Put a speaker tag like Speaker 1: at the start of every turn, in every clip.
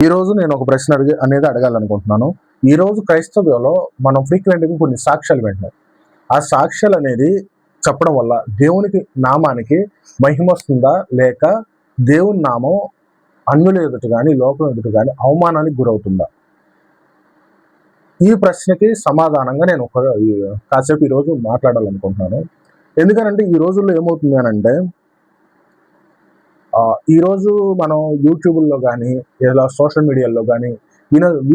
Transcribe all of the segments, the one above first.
Speaker 1: ఈరోజు నేను ఒక ప్రశ్న అనేది అడగాలనుకుంటున్నాను. ఈరోజు క్రైస్తవ్యంలో మనం ఫ్రీక్వెంట్‌గా కొన్ని సాక్ష్యాలు వింటున్నాం. ఆ సాక్ష్యాలు అనేది చెప్పడం వల్ల దేవునికి నామానికి మహిమొస్తుందా? లేక దేవుని నామం అన్యుల ఎదుట గాని, లోకం ఎదుట గాని అవమానానికి గురవుతుందా? ఈ ప్రశ్నకి సమాధానంగా నేను కాసేపు ఈరోజు మాట్లాడాలనుకుంటున్నాను. ఎందుకనంటే ఈ రోజుల్లో ఏమవుతుంది అనంటే ఈరోజు మనం యూట్యూబ్‌లో గానీ, ఇలా సోషల్ మీడియాలో గానీ,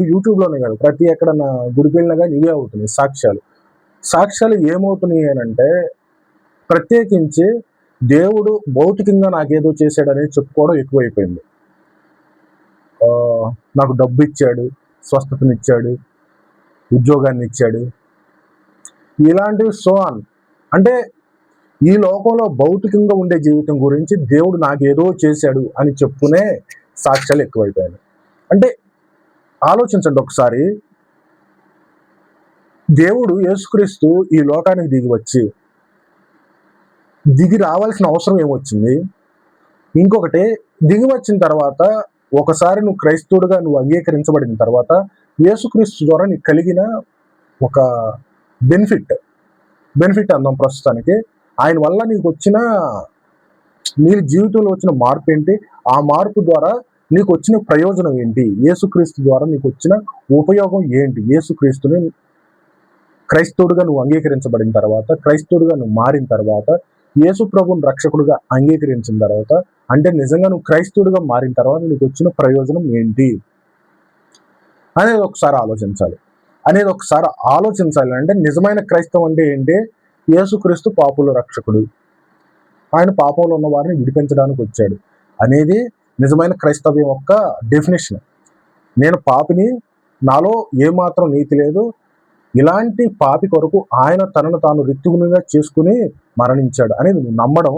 Speaker 1: యూట్యూబ్‌లోనే కాదు, ప్రతి ఎక్కడన్నా గుడికెళ్ళినా గానీ ఇవే అవుతున్నాయి సాక్ష్యాలు. సాక్ష్యాలు ఏమవుతున్నాయి అనంటే, ప్రత్యేకించి దేవుడు భౌతికంగా నాకేదో చేశాడనేది చెప్పుకోవడం ఎక్కువైపోయింది. నాకు డబ్బిచ్చాడు, స్వస్థతనిచ్చాడు, ఉద్యోగాన్నిచ్చాడు, ఇలాంటివి సో ఆన్. అంటే ఈ లోకంలో భౌతికంగా ఉండే జీవితం గురించి దేవుడు నాకేదో చేశాడు అని చెప్పుకునే సాక్ష్యాలు ఎక్కువైపోయాయి. అంటే ఆలోచించండి ఒకసారి, దేవుడు యేసుక్రీస్తు ఈ లోకానికి దిగి రావాల్సిన అవసరం ఏమొచ్చింది? ఇంకొకటి, దిగి వచ్చిన తర్వాత ఒకసారి నువ్వు క్రైస్తవుడిగా నువ్వు అంగీకరించబడిన తర్వాత యేసుక్రీస్తు ద్వారా నీకు కలిగిన ఒక బెనిఫిట్ అందాం ప్రస్తుతానికి. ఆయన వల్ల నీ జీవితంలో వచ్చిన మార్పు ఏంటి? ఆ మార్పు ద్వారా నీకు వచ్చిన ప్రయోజనం ఏంటి? యేసుక్రీస్తు ద్వారా నీకు వచ్చిన ఉపయోగం ఏంటి? యేసుక్రీస్తుని క్రైస్తవుడిగా నువ్వు అంగీకరించబడిన తర్వాత, క్రైస్తవుడిగా నువ్వు మారిన తర్వాత, యేసు ప్రభువుని రక్షకుడిగా అంగీకరించిన తర్వాత, అంటే నిజంగా నువ్వు క్రైస్తవుడిగా మారిన తర్వాత నీకు వచ్చిన ప్రయోజనం ఏంటి అనేది ఒకసారి ఆలోచించాలి. అంటే నిజమైన క్రైస్తవం అంటే ఏంటి? యేసుక్రీస్తు పాపుల రక్షకుడు, ఆయన పాపంలో ఉన్న వారిని విడిపించడానికి వచ్చాడు అనేది నిజమైన క్రైస్తవ్యం యొక్క డెఫినేషన్. నేను పాపిని, నాలో ఏమాత్రం నీతి లేదు, ఇలాంటి పాపి కొరకు ఆయన తనను తాను రిక్తునిగా చేసుకుని మరణించాడు అనేది నువ్వు నమ్మడం,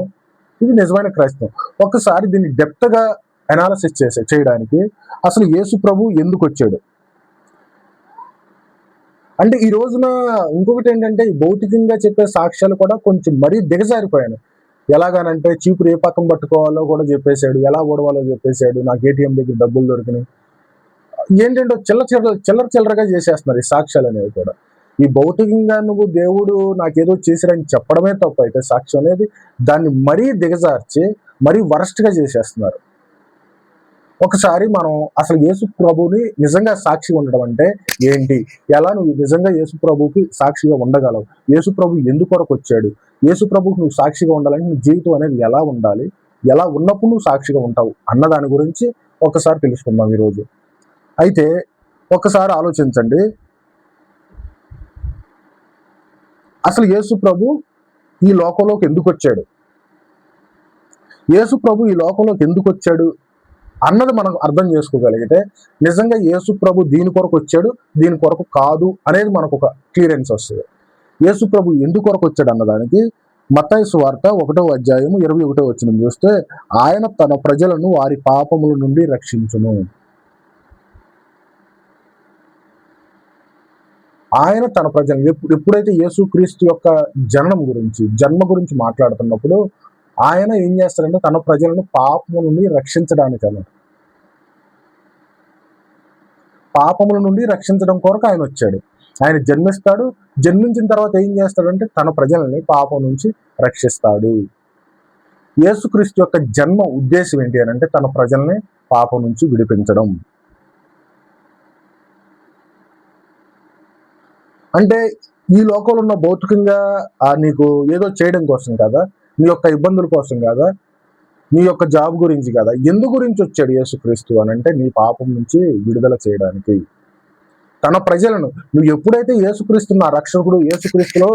Speaker 1: ఇది నిజమైన క్రైస్తవం. ఒక్కసారి దీన్ని డెప్త్గా అనాలిసిస్ చేయడానికి అసలు యేసు ప్రభు ఎందుకు వచ్చాడు అంటే, ఈ రోజున ఇంకొకటి ఏంటంటే, భౌతికంగా చెప్పే సాక్ష్యాలు కూడా కొంచెం మరీ దిగజారిపోయాను. ఎలాగనంటే చీపురు ఏ పక్కన పట్టుకోవాలో కూడా చెప్పేశాడు, ఎలా ఓడవాలో చెప్పేశాడు, నాకు ఏటీఎం దగ్గర డబ్బులు దొరికినాయి, ఏంటంటే చిల్లరగా చేసేస్తున్నారు ఈ సాక్ష్యాలు అనేవి కూడా. ఈ భౌతికంగా నువ్వు దేవుడు నాకేదో చేశాడని చెప్పడమే తప్పు అయితే, సాక్ష్యం అనేది దాన్ని మరీ దిగజార్చి మరీ వరస్ట్గా చేసేస్తున్నారు. ఒకసారి మనం అసలు యేసు ప్రభువుని నిజంగా సాక్షి ఉండడం అంటే ఏంటి, ఎలా నువ్వు నిజంగా యేసు ప్రభువుకి సాక్షిగా ఉండగలవు, యేసు ప్రభు ఎందుకొరకు వచ్చాడు, యేసు ప్రభువుకి నువ్వు సాక్షిగా ఉండాలంటే నీ జీవితం అనేది ఎలా ఉండాలి, ఎలా ఉన్నప్పుడు నువ్వు సాక్షిగా ఉంటావు అన్న దాని గురించి ఒకసారి తెలుసుకుందాం ఈరోజు. అయితే ఒకసారి ఆలోచించండి, అసలు యేసు ప్రభు ఈ లోకంలోకి ఎందుకు వచ్చాడు, యేసు ప్రభు ఈ లోకంలోకి ఎందుకు వచ్చాడు అన్నది మనం అర్థం చేసుకోగలిగితే నిజంగా యేసు ప్రభు దీని కొరకు వచ్చాడు, దీని కొరకు కాదు అనేది మనకు ఒక క్లియరెన్స్ వస్తుంది. యేసు ప్రభు ఎందుకు కొరకు వచ్చాడు అన్నదానికి మత్తయి సువార్త 1వ అధ్యాయం 21వ వచనం చూస్తే, ఆయన తన ప్రజలను వారి పాపముల నుండి రక్షించును. ఆయన తన ప్రజలను ఎప్పుడైతే యేసుక్రీస్తు యొక్క జన్మ గురించి మాట్లాడుతున్నప్పుడు ఆయన ఏం చేస్తాడంటే తన ప్రజలను పాపముల నుండి రక్షించడానికి అన్నమాట. పాపముల నుండి రక్షించడం కొరకు ఆయన వచ్చాడు. ఆయన జన్మిస్తాడు, జన్మించిన తర్వాత ఏం చేస్తాడంటే తన ప్రజలని పాపం నుంచి రక్షిస్తాడు. యేసుక్రీస్తు యొక్క జన్మ ఉద్దేశం ఏంటి అని అంటే తన ప్రజల్ని పాపం నుంచి విడిపించడం. అంటే ఈ లోకంలో ఉన్న భౌతికంగా నీకు ఏదో చేయడం కోసం కదా, నీ యొక్క ఇబ్బందుల కోసం కదా, నీ యొక్క జాబ్ గురించి కదా, ఎందు గురించి వచ్చాడు యేసుక్రీస్తు అని అంటే నీ పాపం నుంచి విడుదల చేయడానికి. తన ప్రజలను నువ్వు ఎప్పుడైతే యేసుక్రీస్తు నా రక్షకుడు, యేసుక్రీస్తులో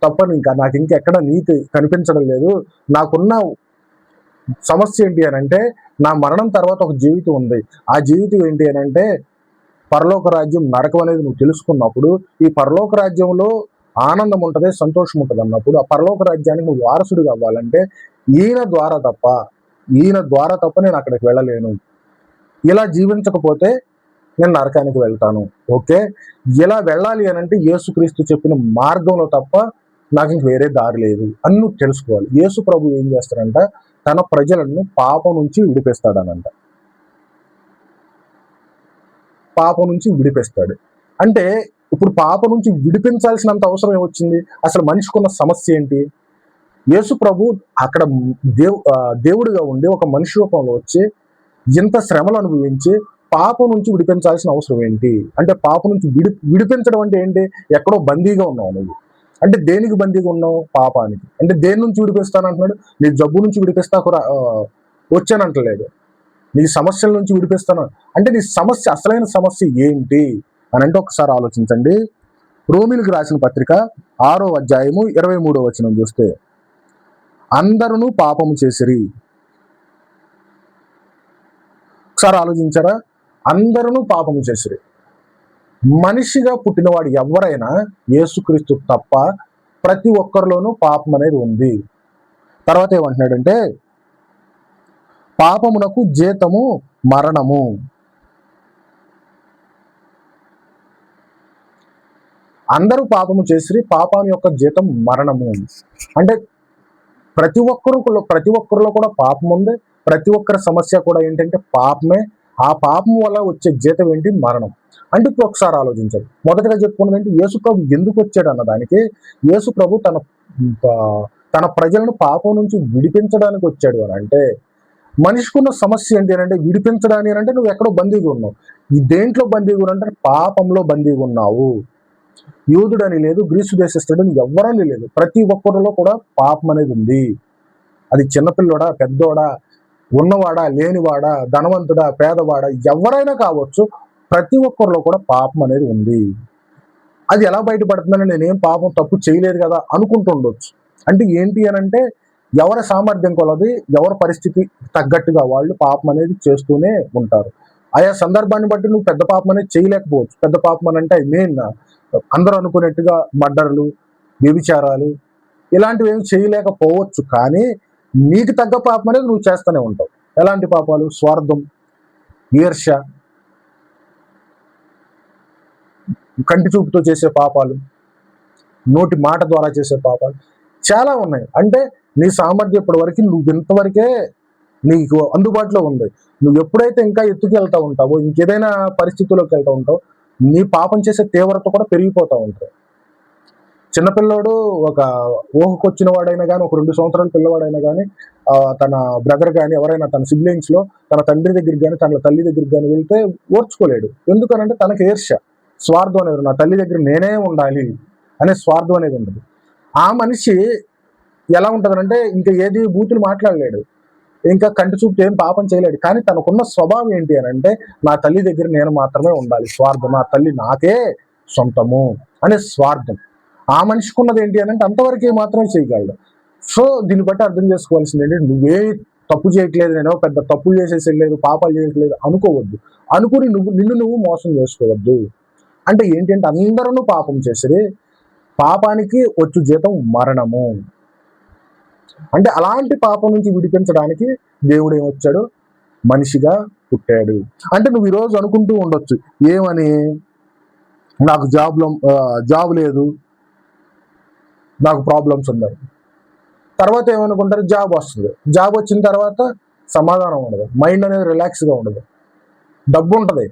Speaker 1: తప్ప నాకు ఇంకెక్కడ నీతి కనిపించడం లేదు, నాకున్న సమస్య ఏంటి అని అంటే నా మరణం తర్వాత ఒక జీవితం ఉంది, ఆ జీవితం ఏంటి అని అంటే పరలోక రాజ్యం నరకం అనేది నువ్వు తెలుసుకున్నప్పుడు, ఈ పరలోక రాజ్యంలో ఆనందం ఉంటుంది, సంతోషం ఉంటుంది అన్నప్పుడు ఆ పరలోక రాజ్యానికి నువ్వు వారసుడిగా అవ్వాలంటే ఈయన ద్వారా తప్ప నేను అక్కడికి వెళ్ళలేను, ఇలా జీవించకపోతే నేను నరకానికి వెళ్తాను. ఓకే, ఇలా వెళ్ళాలి అని అంటే యేసుక్రీస్తు చెప్పిన మార్గంలో తప్ప నాకు ఇంక వేరే దారి లేదు అని నువ్వు తెలుసుకోవాలి. యేసు ప్రభు ఏం చేస్తాడంట, తన ప్రజలను పాపం నుంచి విడిపిస్తాడనంట. పాపం నుంచి విడిపిస్తాడు. అంటే ఇప్పుడు పాపం నుంచి విడిపించాల్సినంత అవసరం ఏమొచ్చింది? అసలు మనిషికున్న సమస్య ఏంటి? యేసు ప్రభు అక్కడ దేవుడిగా ఉండి ఒక మనిషి రూపంలో వచ్చి ఇంత శ్రమలు అనుభవించి పాపం నుంచి విడిపించాల్సిన అవసరం ఏంటి? అంటే పాపం నుంచి విడిపించడం అంటే ఏంటి? ఎక్కడో బందీగా ఉన్నావు నువ్వు. అంటే దేనికి బందీగా ఉన్నావు? పాపానికి. అంటే దేని నుంచి విడిపిస్తానంటున్నాడు? నీ జబ్బు నుంచి విడిపిస్తాకు వచ్చానంటలేదు. నీ సమస్యల నుంచి విడిపిస్తాను అంటే నీ సమస్య, అసలైన సమస్య ఏంటి అని అంటే ఒకసారి ఆలోచించండి. రోమిలకు రాసిన పత్రిక 6వ అధ్యాయము 23వ వచనం చూస్తే, అందరూ పాపము చేసిరి. ఒకసారి ఆలోచించారా? అందరూ పాపము చేసిరి. మనిషిగా పుట్టినవాడు ఎవరైనా యేసుక్రీస్తు తప్ప ప్రతి ఒక్కరిలోనూ పాపం అనేది ఉంది. తర్వాత ఏమంటున్నాడంటే, పాపమునకు జీతము మరణము. అందరూ పాపము చేసిరి, పాపాని యొక్క జీతం మరణము. అంటే ప్రతి ఒక్కరిలో కూడా పాపం ఉంది. ప్రతి ఒక్కరి సమస్య కూడా ఏంటంటే పాపమే. ఆ పాపం వల్ల వచ్చే జీతం ఏంటి? మరణం. అంటే ఇప్పుడు ఒకసారి ఆలోచించాలి. మొదటగా చెప్పుకున్నది ఏంటి? యేసు ప్రభు ఎందుకు వచ్చాడు అన్నదానికి, యేసు ప్రభు తన ప్రజలను పాపం నుంచి విడిపించడానికి వచ్చాడు అని అంటే, మనిషికున్న సమస్య ఏంటి అని అంటే విడిపించడానికి అంటే నువ్వు ఎక్కడో బందీగా ఉన్నావు. ఈ దేంట్లో బందీగా ఉన్నావు అంటే పాపంలో బందీగా ఉన్నావు. యూదుడని లేదు, గ్రీసు దేశస్థుడని ఎవరని లేదు, ప్రతి ఒక్కరిలో కూడా పాపం అనేది ఉంది. అది చిన్నపిల్లడా, పెద్దోడా, ఉన్నవాడా, లేనివాడా, ధనవంతుడా, పేదవాడా, ఎవరైనా కావచ్చు, ప్రతి ఒక్కరిలో కూడా పాపం అనేది ఉంది. అది ఎలా బయటపడుతుందని నేనేం పాపం తప్పు చేయలేదు కదా అనుకుంటుండొచ్చు. అంటే ఏంటి అని అంటే ఎవరి సామర్థ్యం కొలది, ఎవరి పరిస్థితి తగ్గట్టుగా వాళ్ళు పాపం అనేది చేస్తూనే ఉంటారు. ఆయా సందర్భాన్ని బట్టి నువ్వు పెద్ద పాపం అనేది చేయలేకపోవచ్చు. పెద్ద పాపం అని అంటే మెయిన్ అందరూ అనుకునేట్టుగా మర్డర్లు, వ్యభిచారాలు ఇలాంటివి ఏమి చేయలేకపోవచ్చు. కానీ నీకు తగ్గ పాపం అనేది నువ్వు చేస్తూనే ఉంటావు. ఎలాంటి పాపాలు? స్వార్థం, ఈర్ష్య, కంటి చూపుతో చేసే పాపాలు, నోటి మాట ద్వారా చేసే పాపాలు చాలా ఉన్నాయి. అంటే నీ సామర్థ్యం ఇప్పటి వరకు నువ్వు ఇంతవరకే నీకు అందుబాటులో ఉంది. నువ్వు ఎప్పుడైతే ఇంకా ఎత్తుకు వెళ్తా ఉంటావో, ఇంకేదైనా పరిస్థితుల్లోకి వెళ్తూ ఉంటావు, నీ పాపం చేసే తీవ్రత కూడా పెరిగిపోతూ ఉంటుంది. చిన్నపిల్లోడు ఒక ఊహకొచ్చిన వాడైనా కానీ, ఒక 2 సంవత్సరాల పిల్లవాడైనా కానీ, తన బ్రదర్ కానీ ఎవరైనా తన సిబ్లింగ్స్ లో తన తండ్రి దగ్గరికి కానీ తన తల్లి దగ్గరికి కానీ వెళ్తే ఓర్చుకోలేడు. ఎందుకనంటే తనకు ఈర్ష్య, స్వార్థం అనేది. నా తల్లి దగ్గర నేనే ఉండాలి అనే స్వార్థం అనేది ఉండదు. ఆ మనిషి ఎలా ఉంటుందంటే ఇంకా ఏది బూతులు మాట్లాడలేడు, ఇంకా కంటి చూపు ఏం పాపం చేయలేడు. కానీ తనకున్న స్వభావం ఏంటి అని అంటే నా తల్లి దగ్గర నేను మాత్రమే ఉండాలి, స్వార్థం, నా తల్లి నాకే సొంతము అనే స్వార్థం. ఆ మనిషికి ఉన్నది ఏంటి అని అంటే అంతవరకే మాత్రమే చేయగలడు. సో దీన్ని బట్టి అర్థం చేసుకోవాల్సింది ఏంటంటే నువ్వే తప్పు చేయట్లేదు, నేను పెద్ద తప్పులు చేసేసి లేదు, పాపాలు చేయట్లేదు అనుకోవద్దు. అనుకుని నిన్ను నువ్వు మోసం చేసుకోవద్దు. అంటే ఏంటి అంటే అందరూ పాపం చేసిరి, పాపానికి వచ్చు జీతం మరణము. అంటే అలాంటి పాపం నుంచి విడిపించడానికి దేవుడు ఏమొచ్చాడు? మనిషిగా పుట్టాడు. అంటే నువ్వు ఈరోజు అనుకుంటూ ఉండొచ్చు ఏమని, నాకు జాబ్ లేదు, నాకు ప్రాబ్లమ్స్ ఉన్నాయి. తర్వాత ఏమనుకుంటారు? జాబ్ వస్తుంది. జాబ్ వచ్చిన తర్వాత సమాధానం ఉండదు, మైండ్ అనేది రిలాక్స్గా ఉండదు, డబ్బు ఉంటుంది,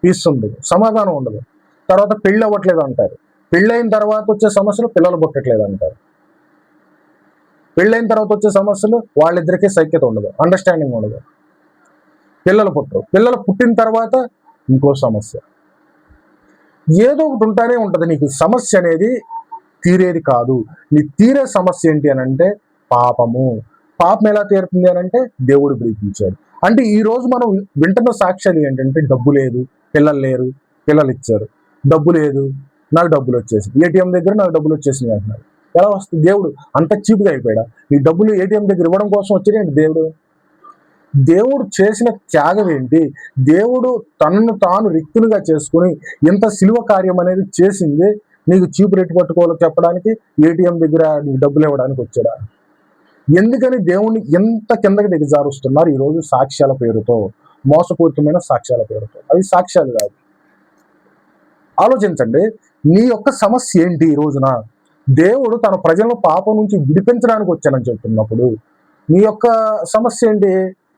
Speaker 1: పీస్ ఉండదు, సమాధానం ఉండదు. తర్వాత పెళ్ళి అవ్వట్లేదు అంటారు. పెళ్ళైన తర్వాత వచ్చే సమస్యలు పిల్లలు పుట్టట్లేదు అంటారు. పెళ్ళైన తర్వాత వచ్చే సమస్యలు వాళ్ళిద్దరికీ సైక్యత ఉండదు, అండర్స్టాండింగ్ ఉండదు, పిల్లలు పుట్టరు. పిల్లలు పుట్టిన తర్వాత ఇంకో సమస్య, ఏదో ఒకటి ఉంటానే ఉంటుంది. నీకు సమస్య అనేది తీరేది కాదు. నీ తీరే సమస్య ఏంటి అని అంటే పాపము. పాపం ఎలా తీరుతుంది అని అంటే దేవుడు పిలిపించాడు. అంటే ఈ రోజు మనం వింటున్న సాక్ష్యాలు ఏంటంటే డబ్బు లేదు, పిల్లలు లేరు, పిల్లలు ఇచ్చారు, డబ్బు లేదు, నాకు డబ్బులు వచ్చేసి ఏటీఎం దగ్గర నాకు డబ్బులు వచ్చేసినాయి అంటున్నారు. ఎలా వస్తుంది? దేవుడు అంత చీప్గా అయిపోయాడా? ఈ డబ్బులు ఏటీఎం దగ్గర ఇవ్వడం కోసం వచ్చేది దేవుడు? దేవుడు చేసిన త్యాగం ఏంటి? దేవుడు తనను తాను రిక్తునిగా చేసుకుని ఇంత శిలువ కార్యం అనేది చేసింది నీకు చీపు రేటు పట్టుకోవాలో చెప్పడానికి, ఏటీఎం దగ్గర నీకు డబ్బులు ఇవ్వడానికి వచ్చాడా? ఎందుకని దేవుణ్ణి ఎంత కిందకి దిగజారుస్తున్నారు ఈరోజు సాక్ష్యాల పేరుతో, మోసపూరితమైన సాక్ష్యాల పేరుతో. అవి సాక్ష్యాలు కాదు. ఆలోచించండి, నీ యొక్క సమస్య ఏంటి? ఈ రోజున దేవుడు తన ప్రజలను పాపం నుంచి విడిపించడానికి వచ్చానని చెప్తున్నప్పుడు నీ యొక్క సమస్య ఏంటి?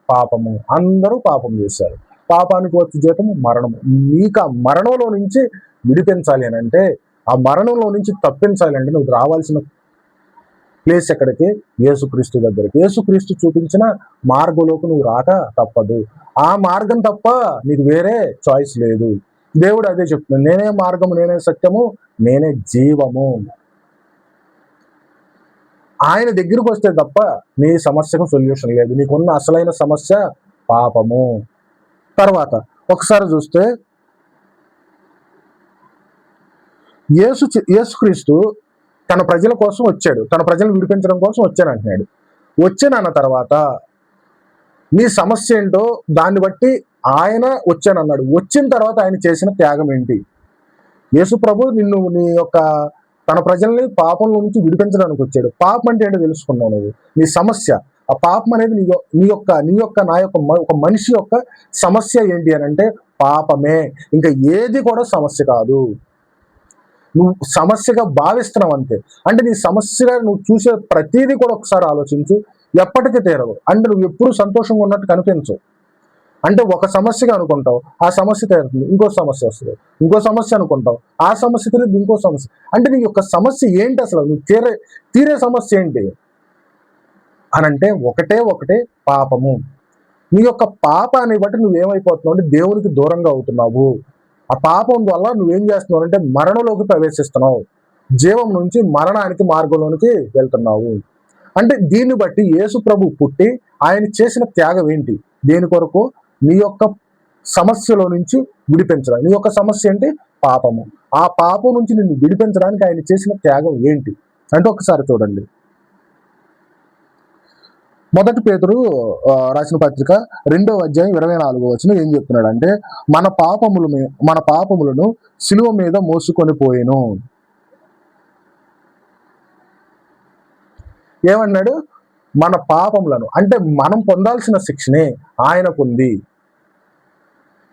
Speaker 1: పాపము. అందరూ పాపం చేశారు, పాపానికి వచ్చే జీతము మరణము. నీకు ఆ మరణంలో నుంచి విడిపించాలి అని అంటే, ఆ మరణంలో నుంచి తప్పించాలి అంటే నువ్వు రావాల్సిన ప్లేస్ ఎక్కడికి? యేసుక్రీస్తు దగ్గరికి. యేసుక్రీస్తు చూపించిన మార్గంలోకి నువ్వు రాక తప్పదు. ఆ మార్గం తప్ప నీకు వేరే చాయిస్ లేదు. దేవుడు అదే చెప్తున్నాడు, నేనే మార్గము, నేనే సత్యము, నేనే జీవము. ఆయన దగ్గరికి వస్తే తప్ప నీ సమస్యకు సొల్యూషన్ లేదు. నీకున్న అసలైన సమస్య పాపము. తర్వాత ఒకసారి చూస్తే యేసుక్రీస్తు తన ప్రజల కోసం వచ్చాడు, తన ప్రజలను విడిపించడం కోసం వచ్చాను అంటున్నాడు. వచ్చానన్న తర్వాత నీ సమస్య ఏంటో దాన్ని బట్టి ఆయన వచ్చానన్నాడు. వచ్చిన తర్వాత ఆయన చేసిన త్యాగం ఏంటి? యేసు ప్రభు నిన్ను నీ యొక్క తన ప్రజల్ని పాపంలో నుంచి విడిపించడానికి వచ్చాడు. పాపం అంటే ఏంటో తెలుసుకున్నావు నువ్వు. నీ సమస్య, ఆ పాపం అనేది నీ యొక్క నా యొక్క ఒక మనిషి యొక్క సమస్య ఏంటి అని అంటే పాపమే. ఇంకా ఏది కూడా సమస్య కాదు. నువ్వు సమస్యగా భావిస్తున్నావు అంతే. అంటే నీ సమస్యగా నువ్వు చూసే ప్రతిదీ కూడా ఒకసారి ఆలోచించు. ఎప్పటికీ తీరదు. అంటే నువ్వు ఎప్పుడు సంతోషంగా ఉన్నట్టు కనిపించవు. అంటే ఒక సమస్యగా అనుకుంటావు, ఆ సమస్య తీరుతుంది, ఇంకో సమస్య వస్తుంది. ఇంకో సమస్య అనుకుంటావు, ఆ సమస్య తీరుతుంది, ఇంకో సమస్య. అంటే నీ యొక్క సమస్య ఏంటి అసలు? నువ్వు తీరే సమస్య ఏంటి అని అంటే ఒకటే పాపము. నీ యొక్క పాపాన్ని బట్టి నువ్వేమైపోతున్నావు అంటే దేవునికి దూరంగా అవుతున్నావు. ఆ పాపం వల్ల నువ్వేం చేస్తున్నావు అంటే మరణంలోకి ప్రవేశిస్తున్నావు. జీవం నుంచి మరణానికి మార్గంలోనికి వెళ్తున్నావు. అంటే దీన్ని బట్టి యేసు ప్రభు పుట్టి ఆయన చేసిన త్యాగం ఏంటి? దేని కొరకు? నీ యొక్క సమస్యలో నుంచి విడిపించడానికి. నీ యొక్క సమస్య ఏంటి? పాపము. ఆ పాపం నుంచి నిన్ను విడిపించడానికి ఆయన చేసిన త్యాగం ఏంటి అంటే ఒకసారి చూడండి. మొదటి పేతురు రాసిన పత్రిక 2వ అధ్యాయం 24వ వచనం ఏం చెప్తున్నాడు అంటే, మన పాపములను సిలువ మీద మోసుకొని పోయెను. ఏమన్నాడు? మన పాపములను, అంటే మనం పొందాల్సిన శిక్షనే ఆయన పొంది,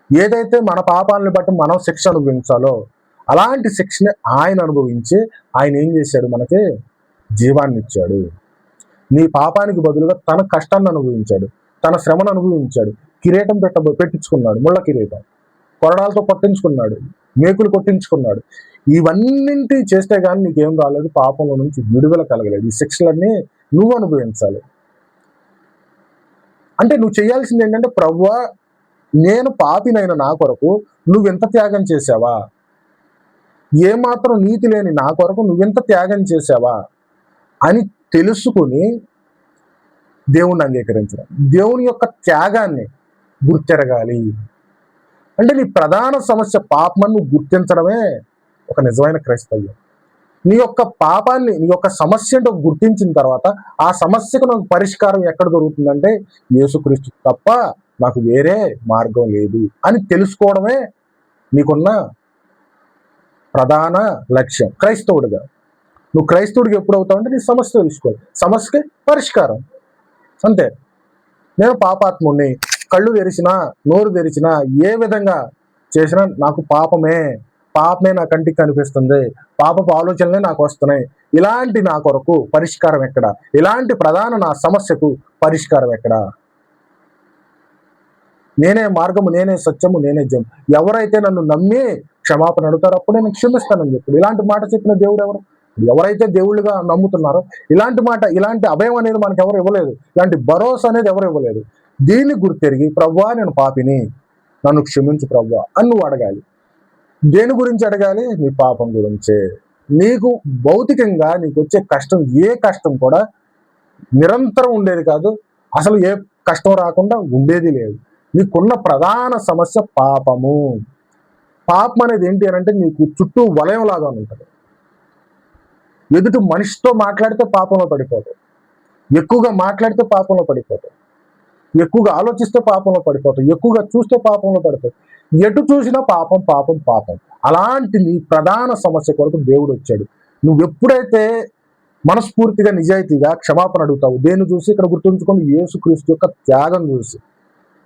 Speaker 1: ఏదైతే మన పాపాలను బట్టి మనం శిక్ష అనుభవించాలో అలాంటి శిక్షని ఆయన అనుభవించి ఆయన ఏం చేశాడు? మనకి జీవాన్ని ఇచ్చాడు. నీ పాపానికి బదులుగా తన కష్టాన్ని అనుభవించాడు, తన శ్రమను అనుభవించాడు. కిరీటం పెట్టించుకున్నాడు, ముళ్ళ కిరీటం, కొరడాలతో కొట్టించుకున్నాడు, మేకులు కొట్టించుకున్నాడు. ఇవన్నింటి చేస్తే కానీ నీకేం రాలేదు, పాపంలో నుంచి విడుదల కలగలేదు. ఈ శిక్షలన్నీ నువ్వు అనుభవించాలి. అంటే నువ్వు చేయాల్సింది ఏంటంటే, ప్రభువా నేను పాపినైన నా కొరకు నువ్వెంత త్యాగం చేసావా, ఏమాత్రం నీతి లేని నా కొరకు నువ్వెంత త్యాగం చేసావా అని తెలుసుకుని దేవుణ్ణి అంగీకరించడం, దేవుని యొక్క త్యాగాన్ని గుర్తెరగాలి. అంటే నీ ప్రధాన సమస్య పాపమని నువ్వు గుర్తించడమే ఒక నిజమైన క్రైస్తవ్యం. నీ యొక్క పాపాన్ని, నీ యొక్క సమస్య ఏంటో గుర్తించిన తర్వాత ఆ సమస్యకు నాకు పరిష్కారం ఎక్కడ దొరుకుతుందంటే యేసుక్రీస్తు తప్ప నాకు వేరే మార్గం లేదు అని తెలుసుకోవడమే నీకున్న ప్రధాన లక్ష్యం క్రైస్తవుడిగా. నువ్వు క్రైస్తవుడికి ఎప్పుడు అవుతావు అంటే నీ సమస్య తెలుసుకోవాలి, సమస్యకి పరిష్కారం అంతే. నేను పాపాత్ముడిని, కళ్ళు తెరిచినా నోరు తెరిచినా ఏ విధంగా చేసినా నాకు పాపమే నా కంటికి కనిపిస్తుంది, పాపపు ఆలోచనలే నాకు వస్తున్నాయి. ఇలాంటి నా కొరకు పరిష్కారం ఎక్కడ? ఇలాంటి ప్రధాన నా సమస్యకు పరిష్కారం ఎక్కడ? నేనే మార్గము, నేనే సత్యము, నేనే జయం. ఎవరైతే నన్ను నమ్మి క్షమాపణ అడుగుతారో అప్పుడు నేను క్షమిస్తానని చెప్పాడు. ఇలాంటి మాట చెప్పిన దేవుడు ఎవరు? ఎవరైతే దేవుళ్ళుగా నమ్ముతున్నారో ఇలాంటి మాట, ఇలాంటి అభయం అనేది మనకు ఎవరు ఇవ్వలేదు, ఇలాంటి భరోసా అనేది ఎవరు ఇవ్వలేదు. దీన్ని గుర్తెరిగి ప్రభువా నేను పాపిని, నన్ను క్షమించు ప్రభువా అని నువ్వు అడగాలి. దేని గురించి అడగాలి? నీ పాపం గురించే. నీకు భౌతికంగా నీకు వచ్చే కష్టం, ఏ కష్టం కూడా నిరంతరం ఉండేది కాదు, అసలు ఏ కష్టం రాకుండా ఉండేది లేదు. నీకున్న ప్రధాన సమస్య పాపము. పాపం అనేది ఏంటి అని అంటే నీకు చుట్టూ వలయం లాగా ఉంటుంది. ఎదుటి మనిషితో మాట్లాడితే పాపంలో పడిపోతావు, ఎక్కువగా మాట్లాడితే పాపంలో పడిపోతావు, ఎక్కువగా ఆలోచిస్తే పాపంలో పడిపోతావు, ఎక్కువగా చూస్తే పాపంలో పడిపోతావు. ఎటు చూసినా పాపం పాపం పాపం. అలాంటి నీ ప్రధాన సమస్య కొరకు దేవుడు వచ్చాడు. నువ్వు ఎప్పుడైతే మనస్ఫూర్తిగా నిజాయితీగా క్షమాపణ అడుగుతావు, దేన్ని చూసి? ఇక్కడ గుర్తుంచుకొని యేసుక్రీస్తు యొక్క త్యాగం చూసి,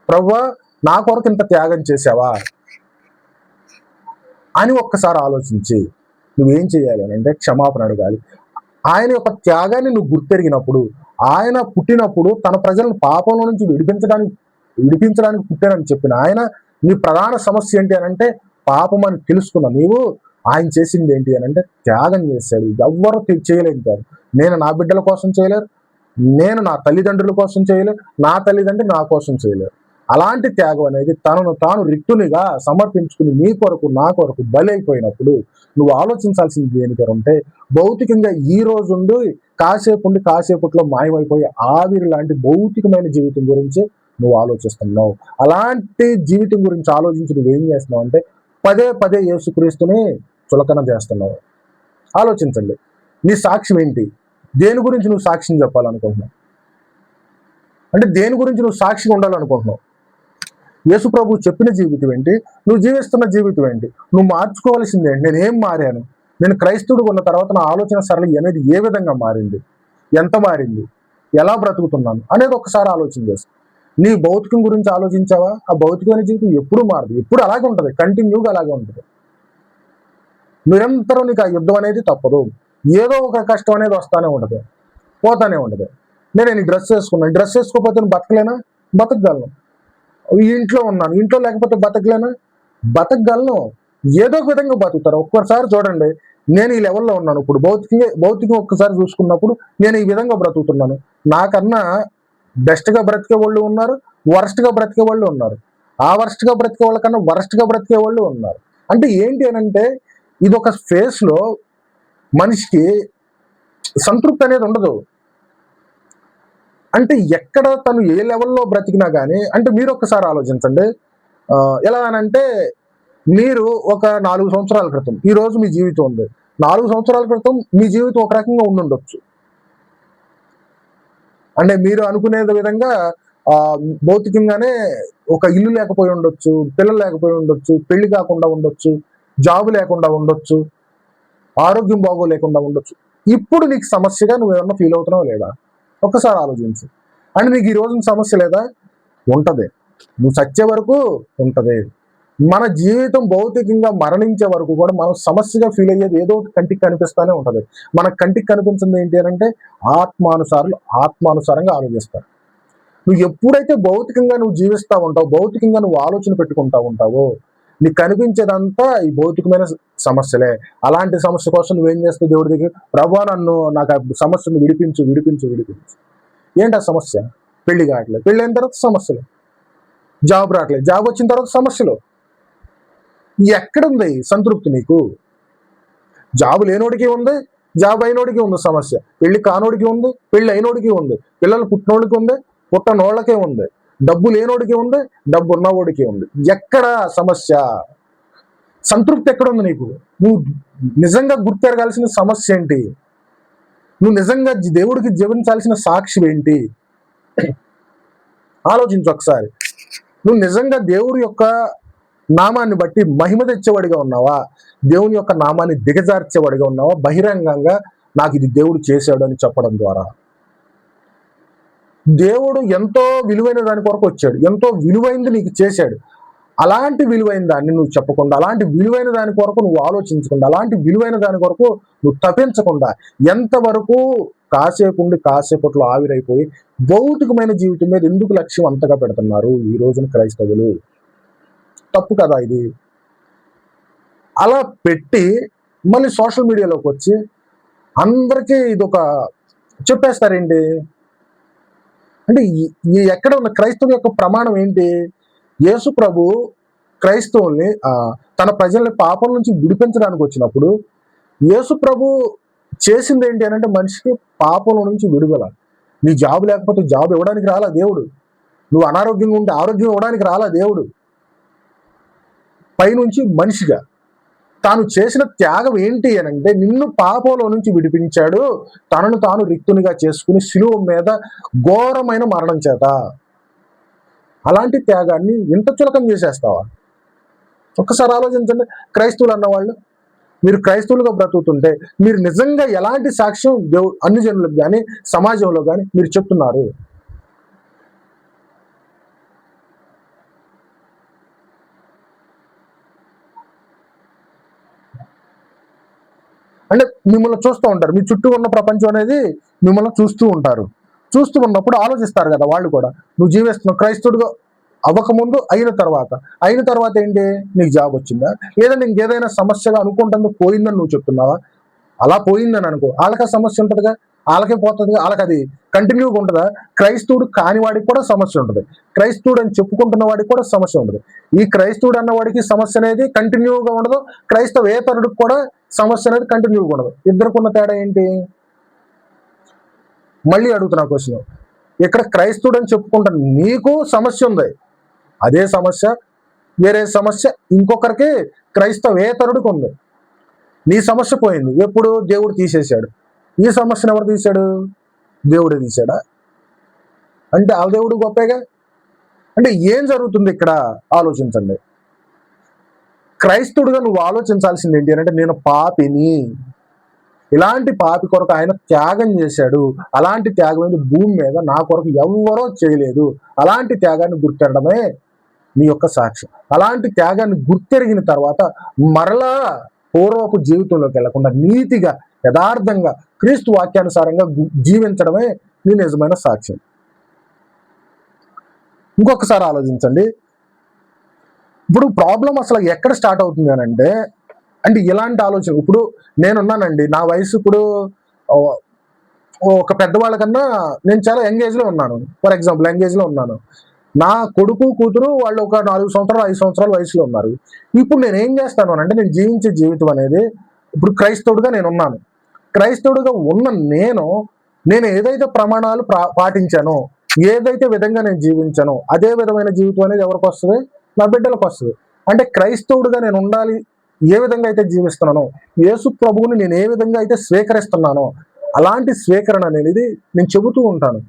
Speaker 1: ప్రభువా నా కొరకు ఇంత త్యాగం చేసావా అని ఒక్కసారి ఆలోచించి నువ్వేం చేయాలి అని అంటే క్షమాపణ అడగాలి. ఆయన యొక్క త్యాగాన్ని నువ్వు గుర్తెరిగినప్పుడు, ఆయన పుట్టినప్పుడు తన ప్రజలను పాపంలో నుంచి విడిపించడానికి విడిపించడానికి పుట్టానని చెప్పిన ఆయన నీ ప్రధాన సమస్య ఏంటి అని అంటే పాపం అని తెలుసుకున్నా నీవు. ఆయన చేసింది ఏంటి అని అంటే త్యాగం చేశాడు. ఎవ్వరూ చేయలేదు కాదు. నేను నా బిడ్డల కోసం చేయలేరు, నేను నా తల్లిదండ్రుల కోసం చేయలేరు, నా తల్లిదండ్రులు నా కోసం చేయలేరు. అలాంటి త్యాగం అనేది తనను తాను రిక్తునిగా సమర్పించుకుని నీ కొరకు నా కొరకు బలైపోయినప్పుడు నువ్వు ఆలోచించాల్సింది దేనికంటే భౌతికంగా ఈ రోజు ఉండి కాసేపట్లో మాయమైపోయి ఆవిరి లాంటి భౌతికమైన జీవితం గురించి నువ్వు ఆలోచిస్తున్నావు. అలాంటి జీవితం గురించి ఆలోచించి నువ్వేం చేస్తున్నావు అంటే పదే యేసుక్రీస్తుని చులకన చేస్తున్నావు. ఆలోచించండి, నీ సాక్ష్యం ఏంటి? దేని గురించి నువ్వు సాక్ష్యం చెప్పాలనుకుంటున్నావు? అంటే దేని గురించి నువ్వు సాక్షిగా ఉండాలనుకుంటున్నావు? యేసు ప్రభు చెప్పిన జీవితం ఏంటి? నువ్వు జీవిస్తున్న జీవితం ఏంటి? నువ్వు మార్చుకోవాల్సింది ఏంటి? నేనేం మారాను? నేను క్రైస్తవుడు ఉన్న తర్వాత నా ఆలోచన సరళి అనేది ఏ విధంగా మారింది, ఎంత మారింది, ఎలా బ్రతుకుతున్నాను అనేది ఒకసారి ఆలోచన చేస్తా. నీ భౌతికం గురించి ఆలోచించావా? ఆ భౌతికమైన జీవితం ఎప్పుడు మారదు, ఎప్పుడు అలాగే ఉంటుంది, కంటిన్యూగా అలాగే ఉంటుంది. నిరంతరం నీకు ఆ యుద్ధం అనేది తప్పదు. ఏదో ఒక కష్టం అనేది వస్తానే ఉండదు, పోతానే ఉండదు. నేను ఈ డ్రెస్ వేసుకున్నాను, డ్రెస్ వేసుకోకపోతే బతకలేనా? బతకగలను. ఇంట్లో ఉన్నాను, ఇంట్లో లేకపోతే బతకలేనా? బతకగలను. ఏదో ఒక విధంగా బతుకుతారు. ఒక్కసారి చూడండి, నేను ఈ లెవెల్లో ఉన్నాను. ఇప్పుడు భౌతికంగా ఒక్కసారి చూసుకున్నప్పుడు నేను ఈ విధంగా బ్రతుకుతున్నాను. నాకన్నా బెస్ట్గా బ్రతికే వాళ్ళు ఉన్నారు, వరస్ట్గా బ్రతికే వాళ్ళు ఉన్నారు. ఆ వరస్ట్గా బ్రతికే వాళ్ళకన్నా వరస్ట్గా బ్రతికే వాళ్ళు ఉన్నారు. అంటే ఏంటి అని అంటే ఇది ఒక ఫేస్లో మనిషికి సంతృప్తి అనేది ఉండదు. అంటే ఎక్కడ తను ఏ లెవెల్లో బ్రతికినా కానీ, అంటే మీరు ఒక్కసారి ఆలోచించండి. ఎలా అనంటే మీరు ఒక 4 సంవత్సరాల క్రితం ఈ రోజు మీ జీవితం ఉంది. 4 సంవత్సరాల క్రితం మీ జీవితం ఒక రకంగా ఉండుండొచ్చు. అంటే మీరు అనుకునే విధంగా భౌతికంగానే ఒక ఇల్లు లేకపోయి ఉండొచ్చు, పిల్లలు లేకపోయి ఉండొచ్చు, పెళ్లి కాకుండా ఉండొచ్చు, జాబు లేకుండా ఉండొచ్చు, ఆరోగ్యం బాగోలేకుండా ఉండొచ్చు. ఇప్పుడు నీకు సమస్యగా నువ్వు ఏమన్నా ఫీల్ అవుతున్నావు లేదా? ఒక్కసారి ఆలోచించు. అంటే నీకు ఈ రోజున సమస్య లేదా? ఉంటది. నువ్వు చచ్చే వరకు ఉంటది. మన జీవితం భౌతికంగా మరణించే వరకు కూడా మనం సమస్యగా ఫీల్ అయ్యేది ఏదో ఒకటి కంటికి కనిపిస్తానే ఉంటది. మన కంటికి కనిపించింది ఏంటి అంటే ఆత్మానుసారంగా ఆలోచిస్తారు. నువ్వు ఎప్పుడైతే భౌతికంగా నువ్వు జీవిస్తూ ఉంటావు, భౌతికంగా నువ్వు ఆలోచన పెట్టుకుంటా ఉంటావో నీకు కనిపించేదంతా ఈ భౌతికమైన సమస్యలే. అలాంటి సమస్య కోసం నువ్వేం చేస్తావు? దేవుడి దగ్గర, ప్రభువా నాకు ఆ సమస్యను విడిపించు. ఏంటి ఆ సమస్య? పెళ్లి కావట్లేదు, పెళ్ళి అయిన తర్వాత సమస్యలు. జాబ్ రావట్లేదు, జాబ్ వచ్చిన తర్వాత సమస్యలు. ఎక్కడుంది సంతృప్తి నీకు? జాబ్ లేనోడికి ఉంది, జాబ్ అయినోడికి ఉంది సమస్య. పెళ్లి కానోడికి ఉంది, పెళ్లి అయినోడికి ఉంది. పిల్లలు పుట్టినోడికి ఉంది, పుట్టనోళ్ళకే ఉంది. డబ్బు లేనోడికి ఉంది, డబ్బు ఉన్నవాడికి ఉంది. ఎక్కడ సమస్య? సంతృప్తి ఎక్కడుంది నీకు? నువ్వు నిజంగా గుర్తెరగాల్సిన సమస్య ఏంటి? నువ్వు నిజంగా దేవుడికి జీవించాల్సిన సాక్షి ఏంటి? ఆలోచించు ఒకసారి. నువ్వు నిజంగా దేవుడి యొక్క నామాన్ని బట్టి మహిమ తెచ్చేవాడిగా ఉన్నావా? దేవుని యొక్క నామాన్ని దిగజార్చేవాడిగా ఉన్నావా? బహిరంగంగా నాకు ఇది దేవుడు చేశాడు అని చెప్పడం ద్వారా. దేవుడు ఎంతో విలువైన దాని కొరకు వచ్చాడు, ఎంతో విలువైనది నీకు చేశాడు. అలాంటి విలువైన దాన్ని నువ్వు చెప్పకుండా, అలాంటి విలువైన దాని కొరకు నువ్వు ఆలోచించకుండా, అలాంటి విలువైన దాని కొరకు నువ్వు తప్పించకుండా ఎంతవరకు కాసేపట్లో ఆవిరైపోయి భౌతికమైన జీవితం మీద ఎందుకు లక్ష్యం అంతగా పెడుతున్నారు ఈ రోజున క్రైస్తవులు? తప్పు కదా ఇది. అలా పెట్టి మళ్ళీ సోషల్ మీడియాలోకి వచ్చి అందరికీ ఇదొక చెప్పేస్తారేంటి అంటే ఎక్కడ ఉన్న క్రైస్తవుల యొక్క ప్రమాణం ఏంటి? యేసు ప్రభు క్రైస్తవుల్ని తన ప్రజల్ని పాపం నుంచి విడిపించడానికి వచ్చినప్పుడు యేసు ప్రభు చేసింది ఏంటి అని అంటే మనిషికి పాపం నుంచి విడుదల. నీ జాబ్ లేకపోతే జాబ్ ఇవ్వడానికి రాలా దేవుడు. నువ్వు అనారోగ్యంగా ఉంటే ఆరోగ్యం ఇవ్వడానికి రాలా దేవుడు. పైనుంచి మనిషిగా తాను చేసిన త్యాగం ఏంటి అని అంటే నిన్ను పాపంలో నుంచి విడిపించాడు, తనను తాను రిక్తునిగా చేసుకుని శిలువ మీద ఘోరమైన మరణం చేత. అలాంటి త్యాగాన్ని ఇంత చులకం చేసేస్తావా? ఒక్కసారి ఆలోచించండి. క్రైస్తవులు అన్నవాళ్ళు, మీరు క్రైస్తవులుగా బ్రతుకుతుంటే మీరు నిజంగా ఎలాంటి సాక్ష్యం అన్ని జనులకు కానీ సమాజంలో కానీ మీరు చెప్తున్నారు? అంటే మిమ్మల్ని చూస్తూ ఉంటారు, మీ చుట్టూ ఉన్న ప్రపంచం అనేది మిమ్మల్ని చూస్తూ ఉంటారు. చూస్తూ ఉన్నప్పుడు ఆలోచిస్తారు కదా వాళ్ళు కూడా, నువ్వు జీవిస్తున్నావు క్రైస్తవుడుగా అవ్వకముందు, అయిన తర్వాత ఏంటి, నీకు జాబ్ వచ్చిందా, లేదంటే ఇంకేదైనా సమస్యగా అనుకుంటుంది పోయిందని నువ్వు చెప్తున్నావా? అలా పోయిందని అనుకో, వాళ్ళకి సమస్య ఉంటుందిగా, వాళ్ళకే పోతుందిగా, వాళ్ళకి అది కంటిన్యూగా ఉంటుందా? క్రైస్తవుడు కాని వాడికి కూడా సమస్య ఉంటుంది, క్రైస్తవుడు అని చెప్పుకుంటున్న వాడికి కూడా సమస్య ఉంటుంది. ఈ క్రైస్తవుడు అన్నవాడికి సమస్య అనేది కంటిన్యూగా ఉండదు, క్రైస్తవేతరుడికి కూడా సమస్య అనేది కంటిన్యూగా ఉండదు. ఇద్దరికున్న తేడా ఏంటి? మళ్ళీ అడుగుతున్నా క్వశ్చన్, ఇక్కడ క్రైస్తవుడు అని చెప్పుకుంటాను నీకు సమస్య ఉంది, అదే సమస్య వేరే సమస్య ఇంకొకరికి క్రైస్తవేతరుడికి ఉంది. నీ సమస్య పోయింది ఎప్పుడు? దేవుడు తీసేశాడు. ఈ సమస్యను ఎవరు తీశాడు? దేవుడే తీశాడా? అంటే ఆ దేవుడు గొప్పగా. అంటే ఏం జరుగుతుంది ఇక్కడ ఆలోచించండి. క్రైస్తవుడిగా నువ్వు ఆలోచించాల్సింది ఏంటి అంటే, నేను పాపిని, ఇలాంటి పాపి కొరకు ఆయన త్యాగం చేశాడు, అలాంటి త్యాగం భూమి మీద నా కొరకు ఎవరో చేయలేదు. అలాంటి త్యాగాన్ని గుర్తెరడమే మీ యొక్క సాక్ష్యం. అలాంటి త్యాగాన్ని గుర్తెరిగిన తర్వాత మరలా పూర్వపు జీవితంలోకి వెళ్లకుండా నీతిగా, యథార్థంగా, క్రీస్తు వాక్యానుసారంగా జీవించడమే నీ నిజమైన సాక్ష్యం. ఇంకొకసారి ఆలోచించండి. ఇప్పుడు ప్రాబ్లం అసలు ఎక్కడ స్టార్ట్ అవుతుంది అని అంటే ఇలాంటి ఆలోచన. ఇప్పుడు నేనున్నానండి, నా వయసు ఇప్పుడు ఒక పెద్దవాళ్ళ కన్నా నేను చాలా యంగ్ ఏజ్ లో ఉన్నాను. ఫర్ ఎగ్జాంపుల్ యంగ్ ఏజ్ లో ఉన్నాను. నా కొడుకు కూతురు వాళ్ళు ఒక 4 సంవత్సరాలు 5 సంవత్సరాల వయసులో ఉన్నారు. ఇప్పుడు నేను ఏం చేస్తాను అంటే, నేను జీవించే జీవితం అనేది, ఇప్పుడు క్రైస్తవుడిగా నేను ఉన్నాను. క్రైస్తవుడిగా ఉన్న నేను ఏదైతే ప్రమాణాలు పాటించానో, ఏదైతే విధంగా నేను జీవించానో, అదే విధమైన జీవితం అనేది ఎవరికి వస్తుంది? నా బిడ్డలకు వస్తుంది. అంటే క్రైస్తవుడిగా నేను ఉండాలి, ఏ విధంగా అయితే జీవిస్తున్నానో, యేసు ప్రభువుని నేను ఏ విధంగా అయితే స్వీకరిస్తున్నానో, అలాంటి స్వీకరణ అనేది నేను చెబుతూ ఉంటాను.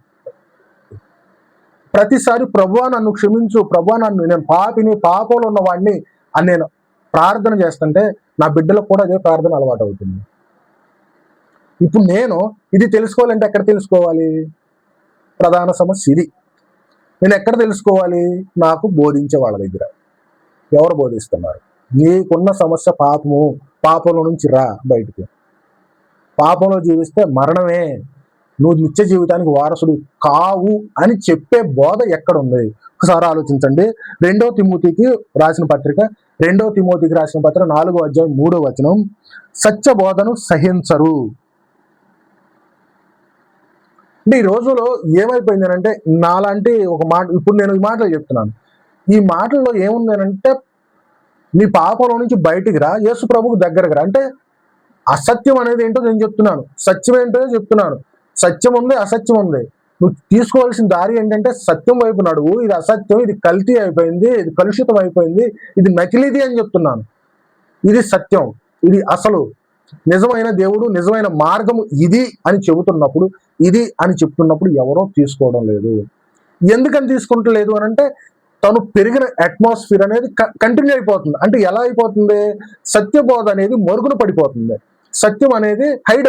Speaker 1: ప్రతిసారి ప్రభువా నన్ను క్షమించు, ప్రభువా నేను పాపిని, పాపంలో ఉన్న వాడిని అని నేను ప్రార్థన చేస్తుంటే నా బిడ్డలకు కూడా అదే ప్రార్థన అలవాటు అవుతుంది. ఇప్పుడు నేను ఇది తెలుసుకోవాలంటే ఎక్కడ తెలుసుకోవాలి? ప్రధాన సమస్య ఇది. నేను ఎక్కడ తెలుసుకోవాలి? నాకు బోధించే వాళ్ళ దగ్గర. ఎవరు బోధిస్తున్నారు? నీకున్న సమస్య పాపంలో నుంచి రా బయటికి. పాపంలో జీవిస్తే మరణమే, నువ్వు నిత్య జీవితానికి వారసుడు కావు అని చెప్పే బోధ ఎక్కడ ఉంది? ఒకసారి ఆలోచించండి. 2 తిమోతికి రాసిన పత్రిక 4వ అధ్యాయం 3వ వచనం, సత్య బోధను సహించరు. అంటే ఈ రోజులో ఏమైపోయింది అంటే, నాలాంటి ఒక మాట, ఇప్పుడు నేను ఈ మాటలు చెప్తున్నాను, ఈ మాటల్లో ఏముంది అంటే, నీ పాపంలో నుంచి బయటికి రా, యేసు ప్రభువుకు దగ్గరకు రా. అంటే అసత్యం అనేది ఏంటో నేను చెప్తున్నాను, సత్యం ఏంటో చెప్తున్నాను. సత్యం ఉంది, అసత్యం ఉంది. నువ్వు తీసుకోవాల్సిన దారి ఏంటంటే సత్యం వైపు నడువు. ఇది అసత్యం, ఇది కల్తీ అయిపోయింది, ఇది కలుషితం అయిపోయింది, ఇది నకిలీది అని చెప్తున్నాను. ఇది సత్యం, ఇది అసలు నిజమైన దేవుడు, నిజమైన మార్గము ఇది అని చెప్తున్నప్పుడు ఎవరో తీసుకోవడం లేదు. ఎందుకని తీసుకుంటలేదు అని అంటే, తను పెరిగిన అట్మాస్ఫియర్ అనేది కంటిన్యూ అయిపోతుంది. అంటే ఎలా అయిపోతుంది? సత్యబోధ అనేది మరుగున పడిపోతుంది, సత్యం అనేది హైడ్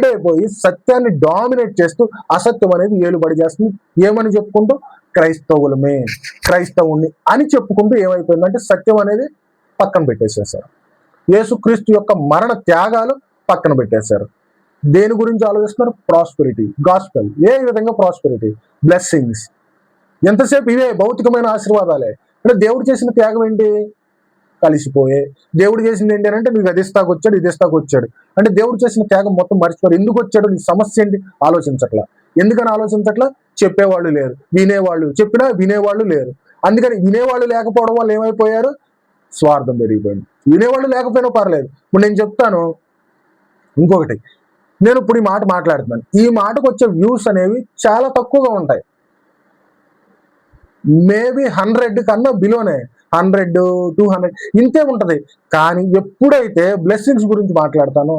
Speaker 1: అయిపోయి సత్యాన్ని డామినేట్ చేస్తూ అసత్యం అనేది ఏలుబడి చేస్తుంది. ఏమని చెప్పుకుంటూ? క్రైస్తవుణ్ణి అని చెప్పుకుంటూ ఏమైపోయిందంటే సత్యం అనేది పక్కన పెట్టేసేసారు. యేసుక్రీస్తు యొక్క మరణ త్యాగాలు పక్కన పెట్టేశారు. దేని గురించి ఆలోచిస్తున్నారు? Prosperity, gospel. ఏ విధంగా ప్రాస్పెరిటీ, బ్లెస్సింగ్స్, ఎంతసేపు ఇవే భౌతికమైన ఆశీర్వాదాలే. అంటే దేవుడు చేసిన త్యాగం ఏంటి? కలిసిపోయే. దేవుడు చేసింది ఏంటి అంటే, నీకు అది ఇస్తాకొచ్చాడు, ఇది ఇస్తాకొచ్చాడు. అంటే దేవుడు చేసిన త్యాగం మొత్తం మర్చిపోయారు. ఎందుకు వచ్చాడు? నీ సమస్య ఏంటి? ఆలోచించట్లా. ఎందుకని ఆలోచించట్లా? చెప్పేవాళ్ళు లేరు, చెప్పినా వినేవాళ్ళు లేరు. అందుకని వినేవాళ్ళు లేకపోవడం వల్ల ఏమైపోయారు? స్వార్థం పెరిగిపోయింది. వినేవాళ్ళు లేకపోయినా పర్లేదు. ఇప్పుడు నేను చెప్తాను ఇంకొకటి, నేను ఇప్పుడు ఈ మాట మాట్లాడుతున్నాను, ఈ మాటకు వచ్చే వ్యూస్ అనేవి చాలా తక్కువగా ఉంటాయి. మేబీ 100 కన్నా బిలోనే, 100, 200 ఇంతే ఉంటది. కానీ ఎప్పుడైతే బ్లెస్సింగ్స్ గురించి మాట్లాడతానో